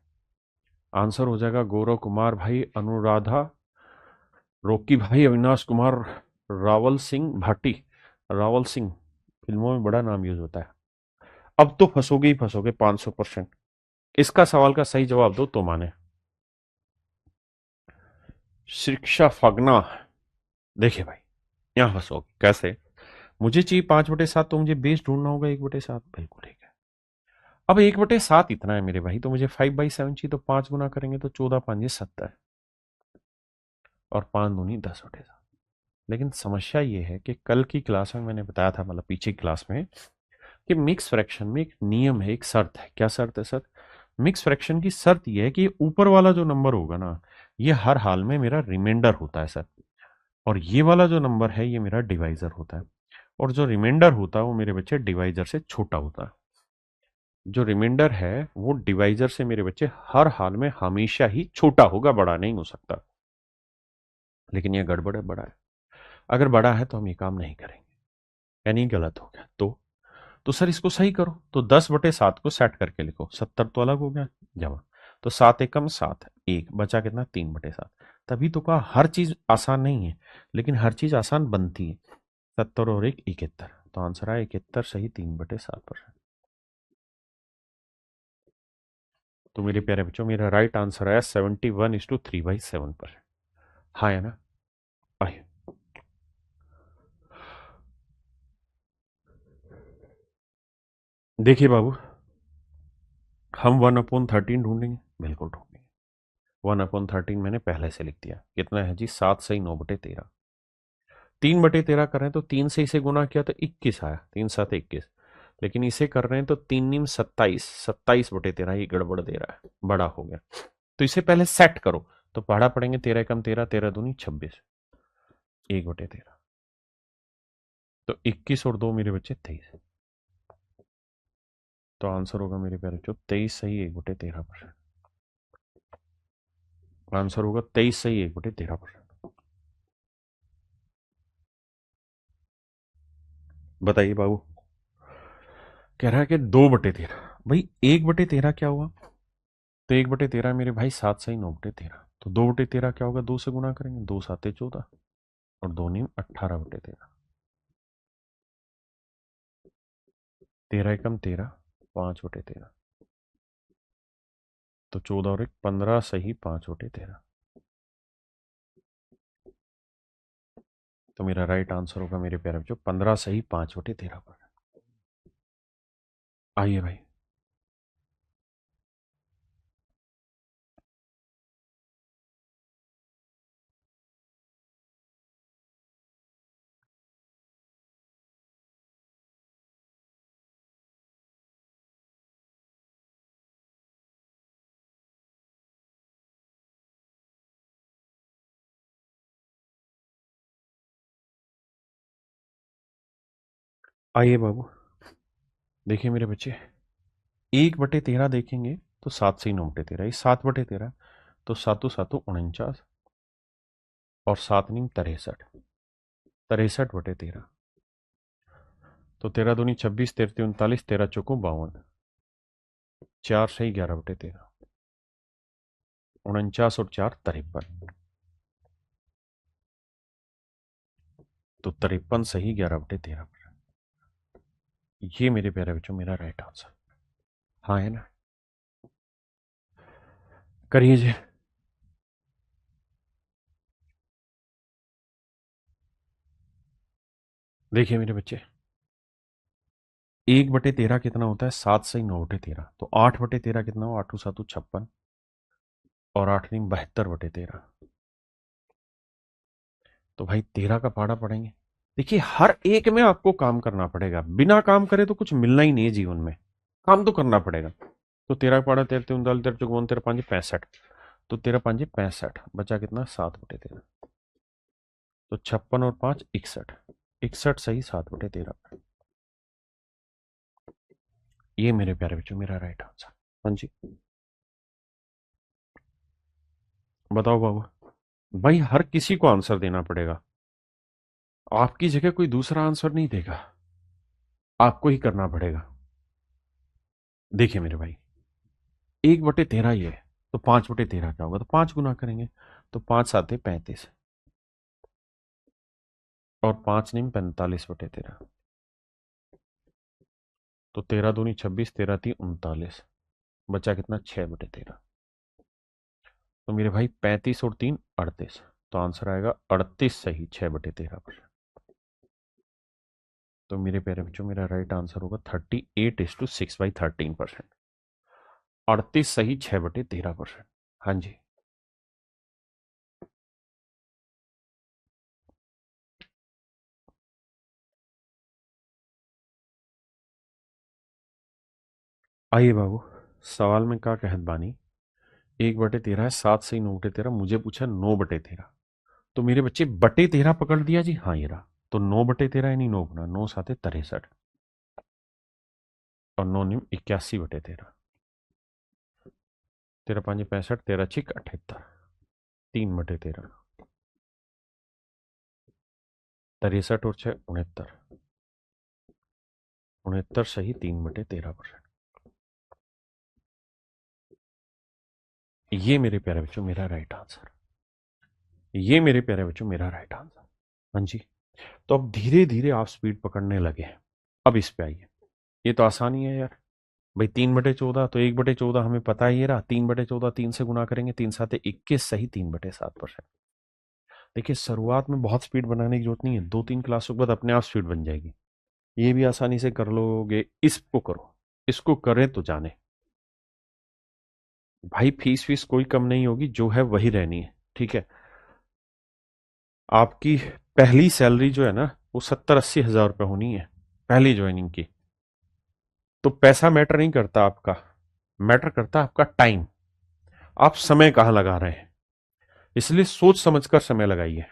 आंसर हो जाएगा गौरव कुमार भाई, अनुराधा, रोकी भाई, अविनाश कुमार, रावल सिंह भाटी। रावल सिंह फिल्मों में बड़ा नाम यूज होता है। अब तो फंसोगे ही फंसोगे 500%। इसका सवाल का सही जवाब दो तो माने। शिक्षा फगना। देखिए भाई, यहां फंसोगे कैसे? मुझे चाहिए 5/7, तो मुझे बेस ढूंढना होगा 1/7। बिल्कुल ठीक है। अब 1/7 इतना है मेरे भाई, तो मुझे 5/7 चाहिए। तो 5 गुना करेंगे तो 14×5 = 70, और 5×2 = 10/7। लेकिन समस्या ये है कि कल की क्लास में मैंने बताया था, मतलब पीछे की क्लास में, कि मिक्स फ्रैक्शन में एक नियम है, एक शर्त है। क्या शर्त है सर? मिक्स फ्रैक्शन की शर्त यह है कि ऊपर वाला जो नंबर होगा ना, ये हर हाल में मेरा रिमाइंडर होता है सर। और ये वाला जो नंबर है, ये मेरा डिवाइजर होता है। और जो रिमाइंडर होता है वो मेरे बच्चे डिवाइजर से छोटा होता है। जो रिमाइंडर है वो डिवाइजर से मेरे बच्चे हर हाल में हमेशा ही छोटा होगा, बड़ा नहीं हो सकता। लेकिन ये गड़बड़ है, बड़ा है। अगर बड़ा है तो हम ये काम नहीं करेंगे, यानी गलत हो गया। तो सर इसको सही करो। तो 10/7 को सेट करके लिखो। 70 तो अलग हो गया, जमा। तो 7 एकम 7, 1 बचा कितना? 3/7। तभी तो कहा हर चीज आसान नहीं है, लेकिन हर चीज आसान बनती है। 70 और 1 71, तो आंसर आया 71। सही, 3/7%। तो मेरे प्यारे बच्चों, मेरा राइट आंसर आया 71:3/7%। हाँ है ना? आइए, देखिए बाबू, हम 1/13 ढूंढेंगे। बिल्कुल ढूंढेंगे। 1/13 मैंने पहले से लिख दिया। कितना है जी? 7 सही 9/13। 3/13 कर रहे हैं तो 3 से इसे गुना किया तो 21 आया। 3×7 = 21। लेकिन इसे कर रहे हैं तो 3×9 = 27, 27/13। ये गड़बड़ दे रहा है, बड़ा हो गया। तो इसे पहले सेट करो। तो पढ़ा पड़ेंगे 13 एकम 13, 13×2 = 26, 1/13। तो 21 और 2 मेरे बच्चे 23। तो आंसर होगा मेरे प्यारे बच्चों 23। सही, 1/13%। आंसर होगा 23। सही, 1/13%। बताइए बाबू। कह रहा है कि 2/13। भाई 1/13 क्या हुआ? तो 1/13 मेरे भाई 7 सही 9/13। तो 2/13 क्या होगा? 2 से गुना करेंगे। 2×7 = 14, और 2×9 = 18/13। 13 एकम 13, 5/13। तो 14 और 1 15। सही, 5/13। तो मेरा राइट आंसर होगा मेरे प्यारे बच्चों 15। सही, 5/13 पर। आइए भाई। आइए बाबू, देखिए मेरे बच्चे, 1/13 देखेंगे तो 7 से 9 बटे 13, ये 7/13, तो सातों सातों 49 और 7 × 9 = 63, 63/13, तो 13×2 = 26, 13×3 = 39, 13×4 = 52, 4×6 = 11/13, 49 और 4 = 53, तो 53 सही 11/13। ये मेरे प्यारे बच्चों मेरा राइट आंसर। हाँ है ना, करिए जी। देखिए मेरे बच्चे, 1/13 कितना होता है? 7×9 = 13, तो 8/13 कितना हो? 8×7 = 56 और 8×9 = 72/13, तो भाई 13 का पहाड़ा पढ़ेंगे। देखिए हर एक में आपको काम करना पड़ेगा, बिना काम करे तो कुछ मिलना ही नहीं है जीवन में, काम तो करना पड़ेगा। तो 13 का पहाड़ा 13×3 = 39, 13×4 = 53, 65, तो 13×5 = 65, बचा कितना? 7/13, तो 56 और 5 = 61, 61 सही 7/13। ये मेरे प्यारे बच्चों मेरा राइट आंसर। हाँ जी, बताओ बाबू। भाई हर किसी को आंसर देना पड़ेगा, आपकी जगह कोई दूसरा आंसर नहीं देगा, आपको ही करना पड़ेगा। देखिए मेरे भाई, 1/13 ही है, तो 5/13 क्या होगा? तो 5 गुना करेंगे, तो 5×7 = 35 और 5×9 = 45/13, तो 13×2 = 26, 13×3 = 39, बचा कितना? 6/13, तो मेरे भाई 35 और 3 = 38, तो आंसर आएगा 38 सही 6/13 पर। तो मेरे प्यारे बच्चों मेरा राइट आंसर होगा 38:6/13%, 38 सही 6/13%। हाँ जी, आइए बाबू, सवाल में क्या कहत बानी? 1/13 है, 7 से 9 बटे 13, मुझे पूछा 9/13, तो मेरे बच्चे बटे 13 पकड़ दिया जी। हाँ ये रहा, तो 9/13 यानी 9 गुना, 9×7 = 63 और 9×9 = 81/13, 13×5 = 65, 13×6 = 78, 3/13, 63 और 6 = 69, 69 सही 3/13%। ये मेरे प्यारे बच्चों मेरा राइट आंसर, ये मेरे प्यारे बच्चों मेरा राइट आंसर। हाँ जी, तो अब धीरे धीरे आप स्पीड पकड़ने लगे हैं। अब इस पे आइए, ये तो आसानी है यार। भाई 3/14, तो 1/14 हमें पता ही रहा, 3/14 3 से गुना करेंगे, 3×7 = 21 सही 3/7%। देखिए शुरुआत में बहुत स्पीड बनाने की जरूरत नहीं है, 2-3 क्लासों के बाद अपने आप स्पीड बन जाएगी, ये भी आसानी से कर लोगे। इसको करो, इसको करें तो जाने। भाई फीस फीस कोई कम नहीं होगी, जो है वही रहनी है, ठीक है। आपकी पहली सैलरी जो है ना, वो 70-80 हज़ार रुपये होनी है, पहली ज्वाइनिंग की। तो पैसा मैटर नहीं करता आपका, मैटर करता है आपका टाइम, आप समय कहां लगा रहे हैं। इसलिए सोच समझकर समय लगाइए,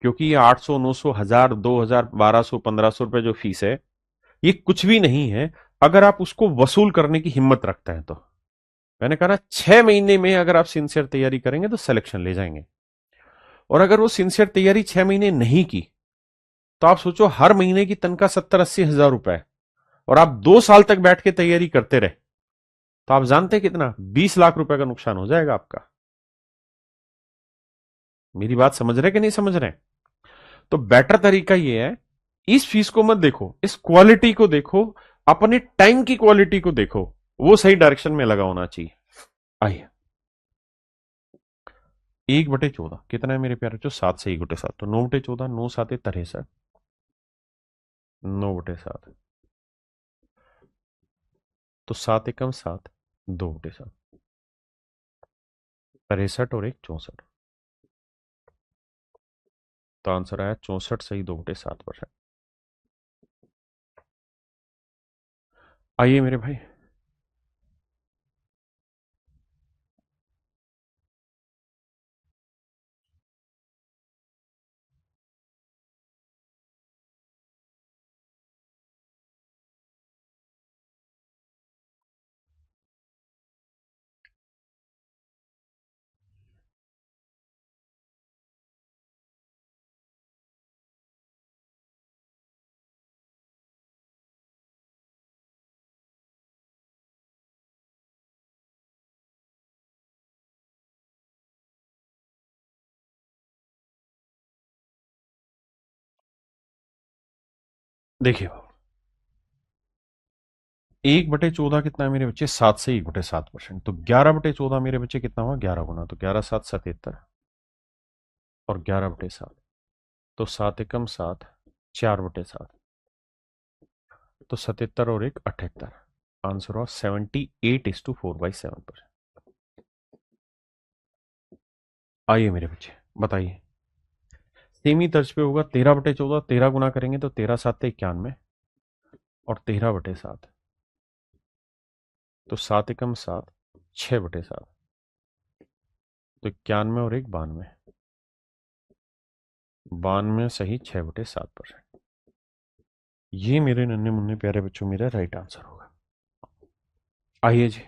क्योंकि ये 800, 900, 1000, 2000, 1200, 1500 रुपए जो फीस है, ये कुछ भी नहीं है अगर आप उसको वसूल करने की हिम्मत रखते हैं तो। मैंने कहा ना, 6 महीने में अगर आप सिंसियर तैयारी करेंगे तो सिलेक्शन ले जाएंगे। और अगर वो सिंसियर तैयारी 6 महीने नहीं की, तो आप सोचो हर महीने की तनख्वाह 70-80 हज़ार रुपए, और आप 2 साल तक बैठ के तैयारी करते रहे, तो आप जानते हैं कितना? 20 लाख रुपए का नुकसान हो जाएगा आपका। मेरी बात समझ रहे कि नहीं समझ रहे? तो बेटर तरीका ये है, इस फीस को मत देखो, इस क्वालिटी को देखो, अपने टाइम की क्वालिटी को देखो, वो सही डायरेक्शन में लगा होना चाहिए। आइए, 1/14 कितना है मेरे प्यारे? जो 7 से 1/7, तो 9/14, 9×7 = 63, 9/7, तो 7 × 7 = 2/7, 63 और 1 = 64, तो आंसर आया 64 सही 2/7%। आइए मेरे भाई, देखिए, 1/14 कितना है मेरे बच्चे? 7 से 1/7%। तो 11/14 मेरे बच्चे कितना हुआ? 11 गुना। तो 11×7 = 77 और 11/7 तो 7 एकम 7, 4/7 तो 77 और 1 78। आंसर हुआ 78:4/7%। आइए मेरे बच्चे, बताइए। सेमी तर्ज पे होगा। 13/14, 13 गुना करेंगे तो 13×7 = 91 और 13/7 तो 7 एकम 7, 6/7 तो 91 और 1 92। 92 सही 6/7%। ये मेरे नन्हे मुन्ने प्यारे बच्चों मेरा राइट आंसर होगा। आइए जी,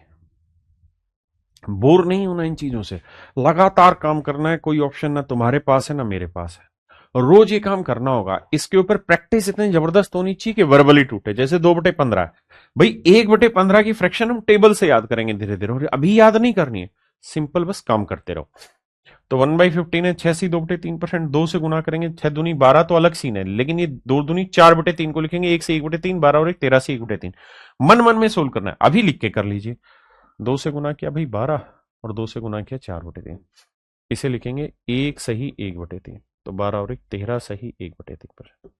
बोर नहीं होना इन चीजों से, लगातार काम करना है। कोई ऑप्शन ना तुम्हारे पास है ना मेरे पास है, रोज ये काम करना होगा। इसके ऊपर प्रैक्टिस इतनी जबरदस्त होनी चाहिए कि वर्बली टूटे। जैसे 2/15 है भाई, 1/15 की फ्रैक्शन हम टेबल से याद करेंगे धीरे धीरे, और अभी याद नहीं करनी है, सिंपल बस काम करते रहो। तो 1/15 है, 6 से 2/3%। 2 से गुना करेंगे 6 दूनी 12, तो अलग सीन है, लेकिन ये 2 दूनी 4/3 को लिखेंगे। 1 से 1/3, 12 और 1 13 से 1/3। मन मन में सोल्व करना है, अभी लिख के कर लीजिए। 2 से गुना किया भाई 12 और 2 से गुना किया 4/3। इसे लिखेंगे 1 सही 1/3। तो 12 और 1 13 सही 1/3%।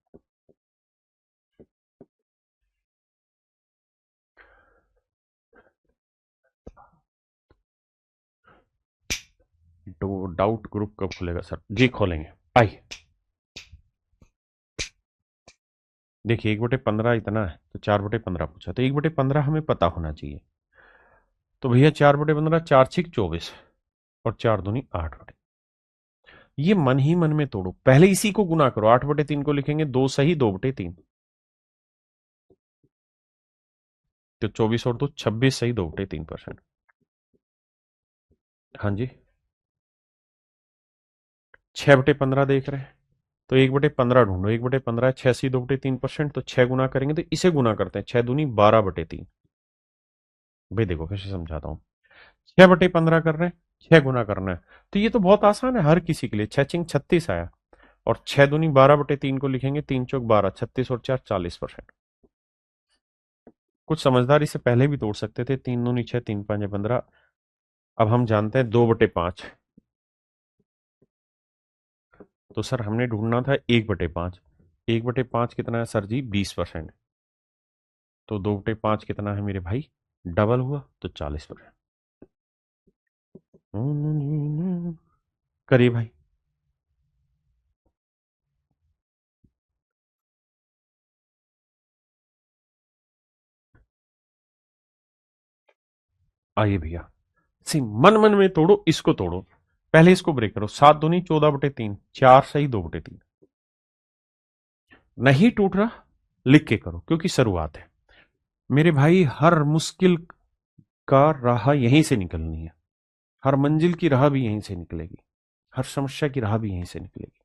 डाउट ग्रुप कब खुलेगा सर? जी खोलेंगे। आइए देखिए, 1/15 इतना है तो 4/15 पूछा, तो 1/15 हमें पता होना चाहिए। तो भैया 4/15, 4×6 = 24 और 4 दूनी 8। ये मन ही मन में तोड़ो, पहले इसी को गुना करो। 8/3 को लिखेंगे 2 सही 2/3। तो 24 और 2 26 सही 2/3%। हाँ जी, 6/15 देख रहे हैं तो 1/15 ढूंढो। 1/15 6 सी 2/3%। तो 6 गुना करेंगे तो इसे गुना करते हैं। 6 दूनी 12/3। भाई देखो फिर से समझाता हूँ। 6/15 कर रहे हैं, 6 गुना करना है। तो ये तो बहुत आसान है हर किसी के लिए। 6×6 = 36 आया, और 6 दूनी 12/3 को लिखेंगे। 3×4 = 12, 36 और 4 40%। कुछ समझदार इसे पहले भी तोड़ सकते थे। 3 दूनी 6, 3×5 = 15। अब हम जानते हैं 2/5। तो सर हमने ढूंढना था 1/5। 1/5 कितना है सर जी? 20%। तो 2/5 कितना है मेरे भाई? डबल हुआ तो 40%। करिए भाई। आइए भैया, सी मन मन में तोड़ो, इसको तोड़ो। पहले इसको ब्रेक करो। 7 दूनी 14/3, 4 सही 2/3। नहीं टूट रहा, लिख के करो, क्योंकि शुरुआत है मेरे भाई। हर मुश्किल का राह यहीं से निकलनी है, हर मंजिल की राह भी यहीं से निकलेगी, हर समस्या की राह भी यहीं से निकलेगी।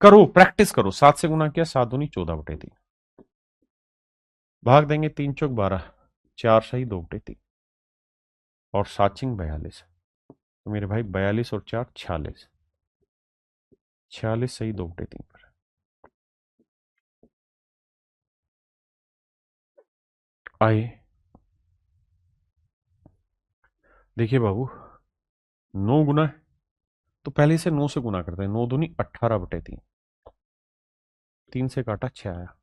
करो, प्रैक्टिस करो। 7 से गुना किया, 7 दूनी 14/3। भाग देंगे 3×4 = 12, 4 सही 2/3 और 7×42। तो मेरे भाई 42 और 4 46, 46 सही 2/3 पर। आइए देखिए बाबू, 9 गुना है तो पहले इसे 9 से गुना करते हैं। 9 दूनी 18/3। 3 से काटा 6 आया,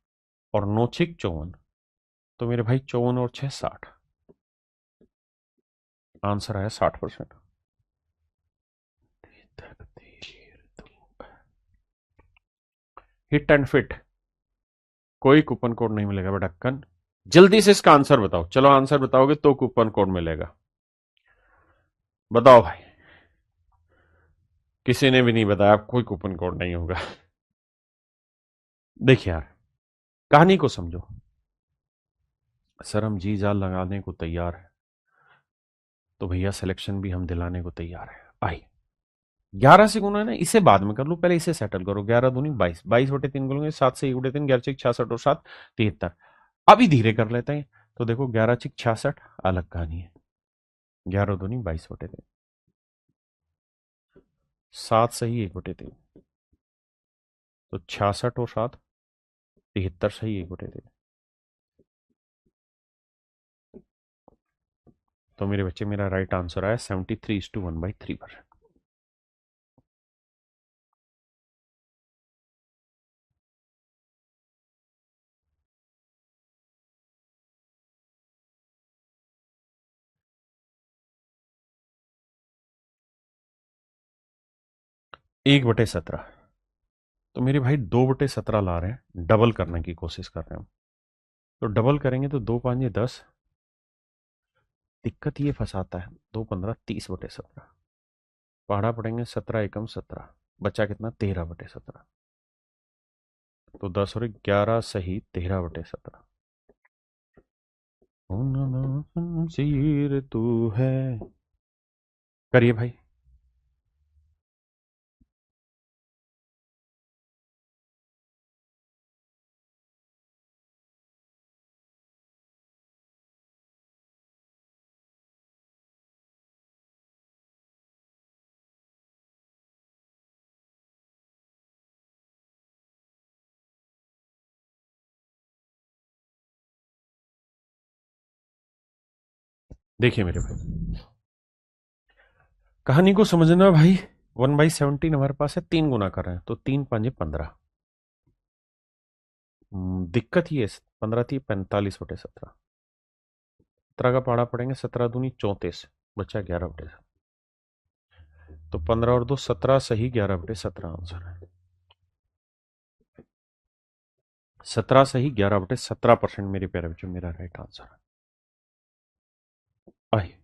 और 9×6 = 54। तो मेरे भाई 54 और 6 60। आंसर आया 60%। हिट एंड फिट, कोई कूपन कोड नहीं मिलेगा बेटा। जल्दी से इसका आंसर बताओ। चलो आंसर बताओगे तो कूपन कोड मिलेगा। बताओ भाई। किसी ने भी नहीं बताया, कोई कूपन कोड नहीं होगा। देखिए यार, कहानी को समझो। सर हम जी जान लगाने को तैयार है, तो भैया सिलेक्शन भी हम दिलाने को तैयार है। आई 11 से गुना है ना, इसे बाद में कर लो, पहले इसे सेटल करो। 11 दूनी 22, 22/3 को लेंगे। 7 से 1/3, 11×6 = 66 और 7 73। अभी धीरे कर लेते हैं। तो देखो 11×6 = 66, अलग कहानी है। 11 दूनी 22/3, 7 सही 1/3। तो 66 और 7 73 सही 1/3। तो मेरे बच्चे मेरा राइट आंसर आया 73:1/3%। एक बटे 17। तो मेरे भाई 2/17 ला रहे हैं, डबल करने की कोशिश कर रहे हैं हम। तो डबल करेंगे तो 2×5 = 10। दिक्कत ये फंसाता है, 2×15 30/17। पहाड़ा पड़ेंगे 17 × 17, बचा कितना 13/17। तो 10 और 11 सही 13/17। शमशीर तू है। करिए भाई। देखिए मेरे भाई, कहानी को समझना भाई। 1/17 हमारे पास है, 3 गुना कर रहे हैं तो 3×5 = 15। दिक्कत ये है, 15 थी 45/17। 17 का पहाड़ा पड़ेंगे, 17×2 = 34, बचा 11/17। तो 15 और 2 17 सही 11/17 आंसर है। 17 सही 11/17% मेरे प्यारे बच्चों मेरा राइट आंसर है। आइए।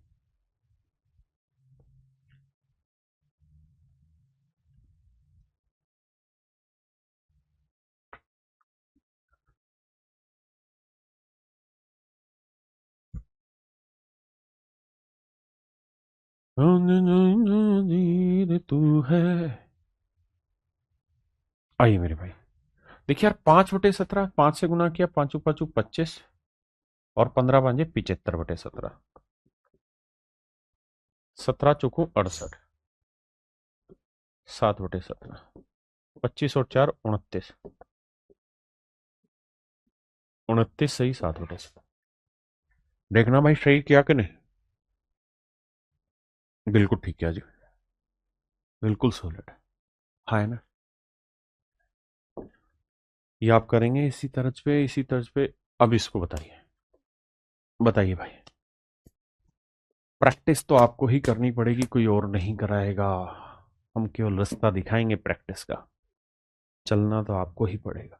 तू है। आइए मेरे भाई, देखिए यार 5/17, 5 से गुना किया, 5×5 = 25 और 15×5 = 75/17। 17×4 = 68, 7/17। 25 और 4 29, 29 सही 7/17। देखना भाई सही किया कि नहीं। बिल्कुल ठीक किया जी, बिल्कुल सॉलिड है। हाँ है ना। ये आप करेंगे इसी तर्ज पे, इसी तर्ज पे। अब इसको बताइए, बताइए भाई। प्रैक्टिस तो आपको ही करनी पड़ेगी, कोई और नहीं कराएगा। हम केवल रास्ता दिखाएंगे प्रैक्टिस का, चलना तो आपको ही पड़ेगा।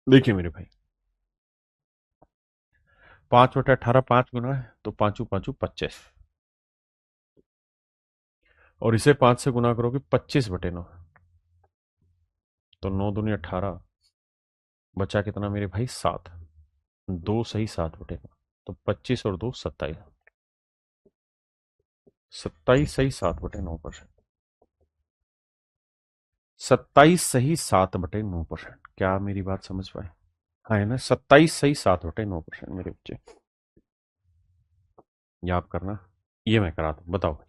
देखिए मेरे भाई, 5/18 5 गुना है तो 5×5 = 25, और इसे 5 से गुना करोगे 25/9, तो 9×2 = 18, बचा कितना मेरे भाई 7। 2 सही 7/9, तो 25 और 2 27, 27 सही 7/9%। 27 सही 7/9%। क्या मेरी बात समझ पाए। हाँ है ना, 27 सही 7/9% मेरे बच्चे। याद करना, ये मैं करा दूं, बताओ भाई।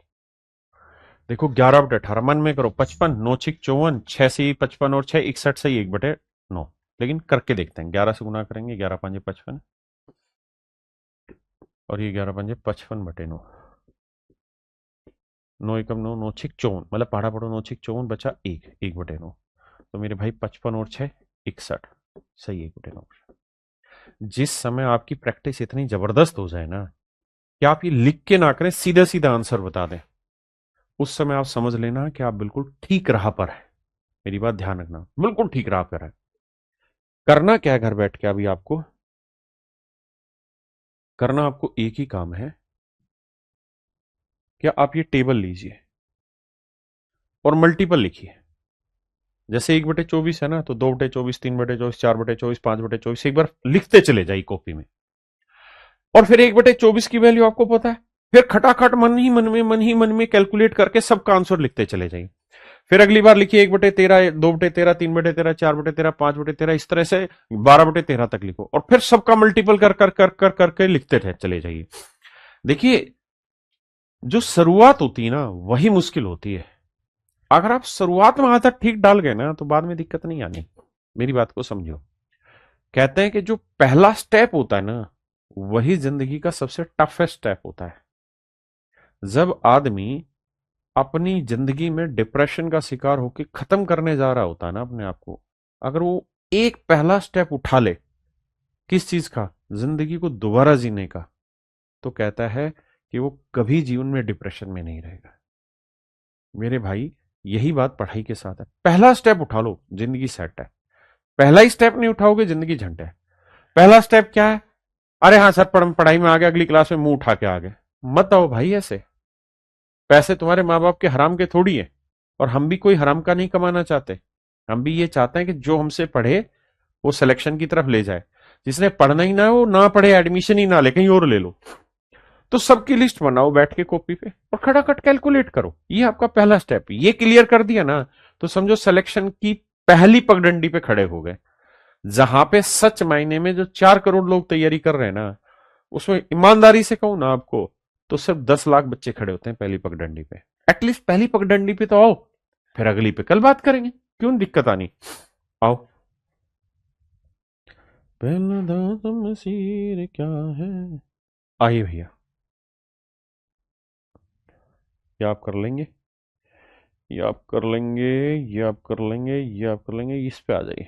देखो 11/18 मन में करो, 55 9×6 = 54, 6 से 55 और 6 61 से 1/9। लेकिन करके देखते हैं, 11 से गुना करेंगे, 11×5 = 55, और ये 11×5 = 55/9। 9×1 = 9, 9×6 = 54, मतलब पहाड़ा पड़ो 9×6 = 54, बचा 1/9। तो मेरे भाई 55 और 6 61, सही 1/9। जिस समय आपकी प्रैक्टिस इतनी जबरदस्त हो जाए ना कि आप ये लिख के ना करें, सीधा सीधा आंसर बता दें, उस समय आप समझ लेना कि आप बिल्कुल ठीक राह पर है। मेरी बात ध्यान रखना, बिल्कुल ठीक राह पर है। करना क्या है घर बैठ के, अभी आपको करना, आपको एक ही काम है, कि आप ये टेबल लीजिए और मल्टीपल लिखिए। जैसे 1/24 है ना, तो 2/24, 3/24, 4/24, 5/24 एक बार लिखते चले जाइए कॉपी में। और फिर 1/24 की वैल्यू आपको पता है, फिर खटाखट मन ही मन में कैलकुलेट करके सबका आंसर लिखते चले जाइए। फिर अगली बार लिखिए 1/13, 2/13, 3/13, 4/13, 5/13, इस तरह से 12/13 तक लिखो, और फिर सबका मल्टीपल कर कर कर कर करके लिखते चले जाइए। देखिए, जो शुरुआत होती है ना वही मुश्किल होती है। अगर आप शुरुआत में आदत ठीक डाल गए ना तो बाद में दिक्कत नहीं आनी। मेरी बात को समझो। कहते हैं कि जो पहला स्टेप होता है ना, वही जिंदगी का सबसे टफेस्ट स्टेप होता है। जब आदमी अपनी जिंदगी में डिप्रेशन का शिकार होकर खत्म करने जा रहा होता है ना अपने आप को, अगर वो एक पहला स्टेप उठा ले, किस चीज का, जिंदगी को दोबारा जीने का, तो कहता है कि वो कभी जीवन में डिप्रेशन में नहीं रहेगा। मेरे भाई, यही बात पढ़ाई के साथ है। पहला स्टेप उठा लो, जिंदगी सेट है। पहला ही स्टेप नहीं उठाओगे, जिंदगी झंड है। पहला स्टेप क्या है? अरे हाँ सर, पढ़ाई में आ गया, अगली क्लास में मुंह उठा के आ गए। मत आओ भाई ऐसे। पैसे तुम्हारे माँ बाप के हराम के थोड़ी है, और हम भी कोई हराम का नहीं कमाना चाहते। हम भी ये चाहते हैं कि जो हमसे पढ़े वो सिलेक्शन की तरफ ले जाए। जिसने पढ़ना ही ना है वो ना पढ़े, एडमिशन ही ना ले, कहीं और ले लो। तो सबकी लिस्ट बनाओ बैठ के कॉपी पे और खटाखट कैलकुलेट करो। ये आपका पहला स्टेप। ये क्लियर कर दिया ना, तो समझो सिलेक्शन की पहली पगडंडी पे खड़े हो गए। जहां पे सच मायने में जो 4 करोड़ लोग तैयारी कर रहे हैं ना, उसमें ईमानदारी से कहूं ना आपको, तो सिर्फ 10 लाख बच्चे खड़े होते हैं पहली पगडंडी पे। एटलीस्ट पहली पगडंडी पे तो आओ, फिर अगली पे कल बात करेंगे। क्यों दिक्कत आनी? आओ। पहला दाम मसीर क्या है? आइए भैया, ये आप कर लेंगे, ये आप कर लेंगे, ये आप कर लेंगे, ये आप कर लेंगे। इस पे आ जाइए।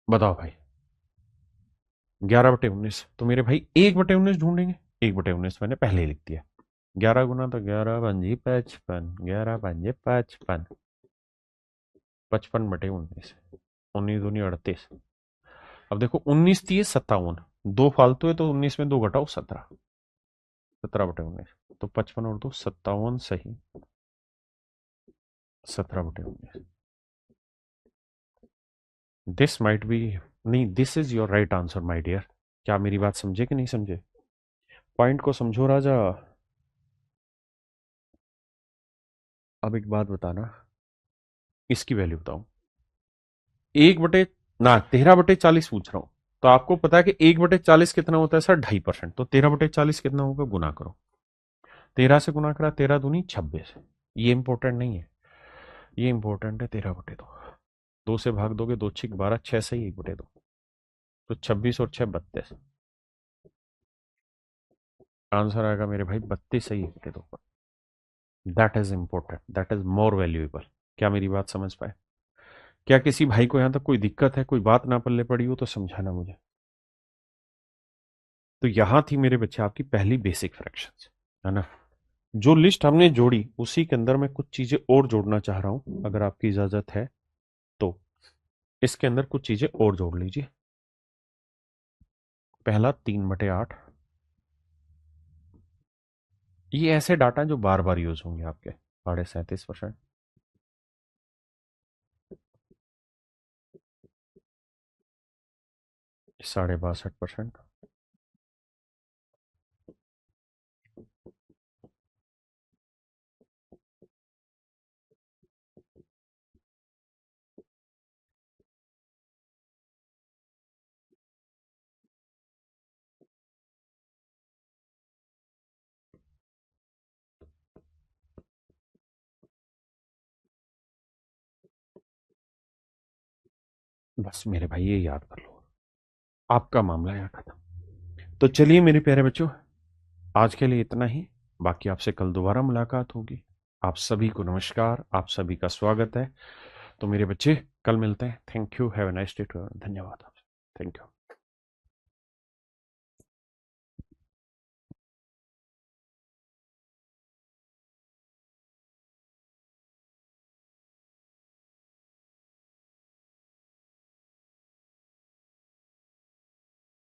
बताओ भाई। 11/19 तो मेरे भाई 1/19 ढूंढेंगे। 1/19 मैंने पहले ही लिख दिया। 11 गुना तो 11×5 55, 11×5 55, 55/19, 19×2 38। अब देखो 19×3 = 57, दो फालतू है तो 19 में 2 घटाओ 17, 17/19। तो 55 और 2 57 सही, 17/19। दिस माइट बी, नहीं, this is your right answer my dear. क्या मेरी बात समझे कि नहीं समझे? पॉइंट को समझो राजा। अब एक बात बताना, इसकी वैल्यू बताओ। 13/40 पूछ रहा हूं। तो आपको पता है कि 1/40 कितना होता है सर? 2.5%। तो 13/40 कितना होगा? गुना करो। 13 से गुना करा, 13×2 = 26। ये इंपॉर्टेंट नहीं है, ये इंपॉर्टेंट है। 13/2, 2 से भाग दोगे, 2×6 = 12, 6 से ही 1/2, तो 26 और 6 = 32। आंसर आएगा मेरे भाई 32 सही 1/2 पर। That is important, that is more valuable. क्या मेरी बात समझ पाए? क्या किसी भाई को यहां तक कोई दिक्कत है? कोई बात ना पल्ले पड़ी हो तो समझाना मुझे। तो यहां थी मेरे बच्चे आपकी पहली बेसिक फ्रैक्शंस, है ना? जो लिस्ट हमने जोड़ी उसी के अंदर मैं कुछ चीजें और जोड़ना चाह रहा हूं, अगर आपकी इजाजत है तो इसके अंदर कुछ चीजें और जोड़ लीजिए। पहला 3/8। ये ऐसे डाटा जो बार बार यूज होंगे आपके। 37.5%। 62.5%। बस मेरे भाई ये याद कर लो, आपका मामला यहाँ खत्म। तो चलिए मेरे प्यारे बच्चों, आज के लिए इतना ही। बाकी आपसे कल दोबारा मुलाकात होगी। आप सभी को नमस्कार, आप सभी का स्वागत है। तो मेरे बच्चे, कल मिलते हैं। Thank you, have a nice day too. धन्यवाद। Thank you.